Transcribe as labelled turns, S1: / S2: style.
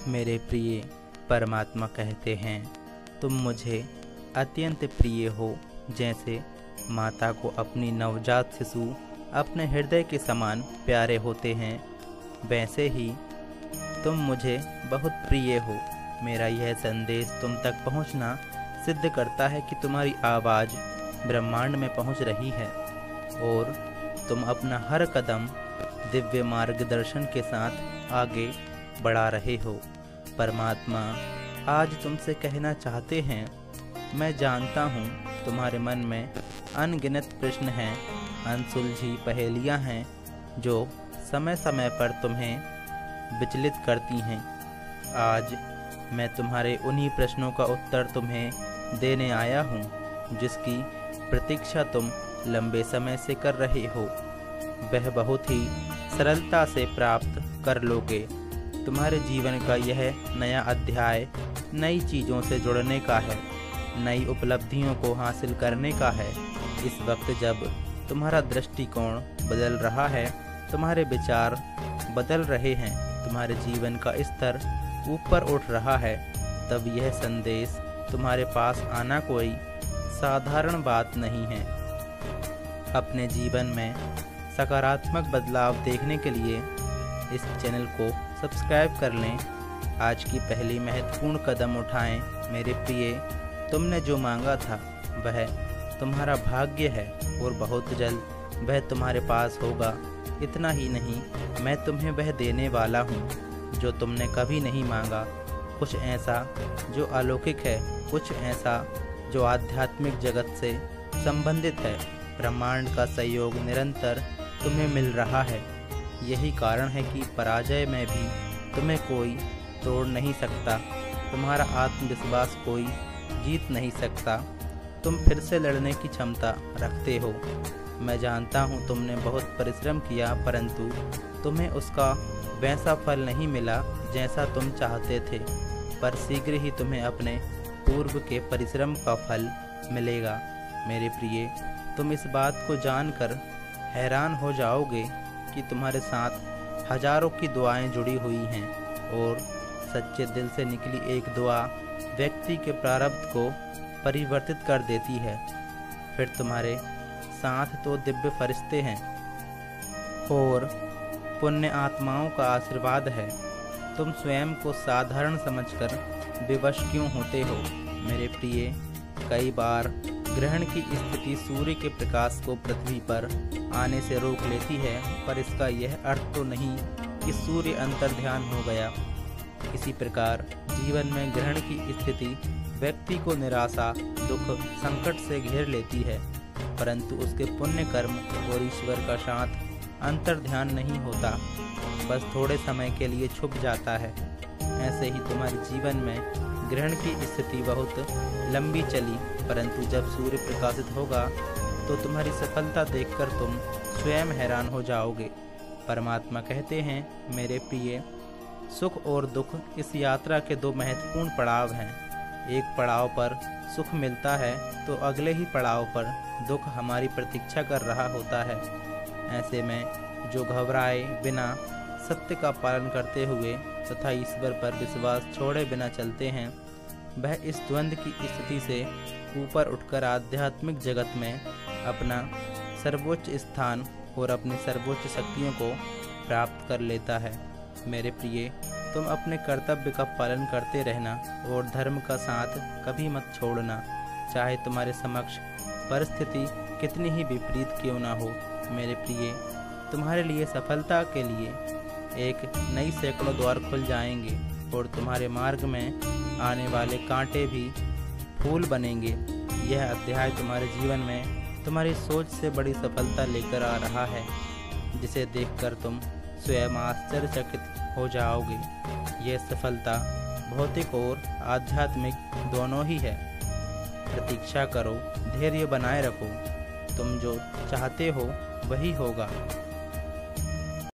S1: मेरे प्रिय परमात्मा कहते हैं, तुम मुझे अत्यंत प्रिय हो। जैसे माता को अपनी नवजात शिशु अपने हृदय के समान प्यारे होते हैं, वैसे ही तुम मुझे बहुत प्रिय हो। मेरा यह संदेश तुम तक पहुंचना सिद्ध करता है कि तुम्हारी आवाज़ ब्रह्मांड में पहुंच रही है और तुम अपना हर कदम दिव्य मार्गदर्शन के साथ आगे बढ़ा रहे हो। परमात्मा आज तुमसे कहना चाहते हैं, मैं जानता हूँ तुम्हारे मन में अनगिनत प्रश्न हैं, अनसुलझी पहेलियाँ हैं जो समय समय पर तुम्हें विचलित करती हैं। आज मैं तुम्हारे उन्हीं प्रश्नों का उत्तर तुम्हें देने आया हूँ, जिसकी प्रतीक्षा तुम लंबे समय से कर रहे हो। वह बहुत ही सरलता से प्राप्त कर लोगे। तुम्हारे जीवन का यह नया अध्याय नई चीज़ों से जुड़ने का है, नई उपलब्धियों को हासिल करने का है। इस वक्त जब तुम्हारा दृष्टिकोण बदल रहा है, तुम्हारे विचार बदल रहे हैं, तुम्हारे जीवन का स्तर ऊपर उठ रहा है, तब यह संदेश तुम्हारे पास आना कोई साधारण बात नहीं है। अपने जीवन में सकारात्मक बदलाव देखने के लिए इस चैनल को सब्सक्राइब कर लें। आज की पहली महत्वपूर्ण कदम उठाएं। मेरे प्रिय, तुमने जो मांगा था वह तुम्हारा भाग्य है और बहुत जल्द वह तुम्हारे पास होगा। इतना ही नहीं, मैं तुम्हें वह देने वाला हूँ जो तुमने कभी नहीं मांगा। कुछ ऐसा जो अलौकिक है, कुछ ऐसा जो आध्यात्मिक जगत से संबंधित है। ब्रह्मांड का सहयोग निरंतर तुम्हें मिल रहा है। यही कारण है कि पराजय में भी तुम्हें कोई तोड़ नहीं सकता, तुम्हारा आत्मविश्वास कोई जीत नहीं सकता। तुम फिर से लड़ने की क्षमता रखते हो। मैं जानता हूँ तुमने बहुत परिश्रम किया, परंतु तुम्हें उसका वैसा फल नहीं मिला जैसा तुम चाहते थे। पर शीघ्र ही तुम्हें अपने पूर्व के परिश्रम का फल मिलेगा। मेरे प्रिय, तुम इस बात को जानकर हैरान हो जाओगे कि तुम्हारे साथ हजारों की दुआएं जुड़ी हुई हैं और सच्चे दिल से निकली एक दुआ व्यक्ति के प्रारब्ध को परिवर्तित कर देती है। फिर तुम्हारे साथ तो दिव्य फरिश्ते हैं और पुण्य आत्माओं का आशीर्वाद है। तुम स्वयं को साधारण समझकर विवश क्यों होते हो? मेरे प्रिय, कई बार ग्रहण की स्थिति सूर्य के प्रकाश को पृथ्वी पर आने से रोक लेती है, पर इसका यह अर्थ तो नहीं कि सूर्य अंतर्ध्यान हो गया। इसी प्रकार जीवन में ग्रहण की स्थिति व्यक्ति को निराशा, दुख, संकट से घेर लेती है, परंतु उसके पुण्य कर्म और ईश्वर का शांत अंतर्ध्यान नहीं होता, बस थोड़े समय के लिए छुप जाता है। ऐसे ही तुम्हारे जीवन में ग्रहण की स्थिति बहुत लंबी चली, परंतु जब सूर्य प्रकाशित होगा तो तुम्हारी सफलता देखकर तुम स्वयं हैरान हो जाओगे। परमात्मा कहते हैं, मेरे प्रिय, सुख और दुख इस यात्रा के दो महत्वपूर्ण पड़ाव हैं। एक पड़ाव पर सुख मिलता है तो अगले ही पड़ाव पर दुख हमारी प्रतीक्षा कर रहा होता है। ऐसे में जो घबराए बिना सत्य का पालन करते हुए तथा ईश्वर पर विश्वास छोड़े बिना चलते हैं, वह इस द्वंद्व की स्थिति से ऊपर उठकर आध्यात्मिक जगत में अपना सर्वोच्च स्थान और अपनी सर्वोच्च शक्तियों को प्राप्त कर लेता है। मेरे प्रिय, तुम अपने कर्तव्य का पालन करते रहना और धर्म का साथ कभी मत छोड़ना, चाहे तुम्हारे समक्ष परिस्थिति कितनी ही विपरीत क्यों ना हो। मेरे प्रिय, तुम्हारे लिए सफलता के लिए एक नई सैकड़ों द्वार खुल जाएंगे और तुम्हारे मार्ग में आने वाले कांटे भी फूल बनेंगे। यह अध्याय तुम्हारे जीवन में तुम्हारी सोच से बड़ी सफलता लेकर आ रहा है, जिसे देखकर तुम स्वयं आश्चर्यचकित हो जाओगे। यह सफलता भौतिक और आध्यात्मिक दोनों ही है। प्रतीक्षा करो, धैर्य बनाए रखो, तुम जो चाहते हो वही होगा।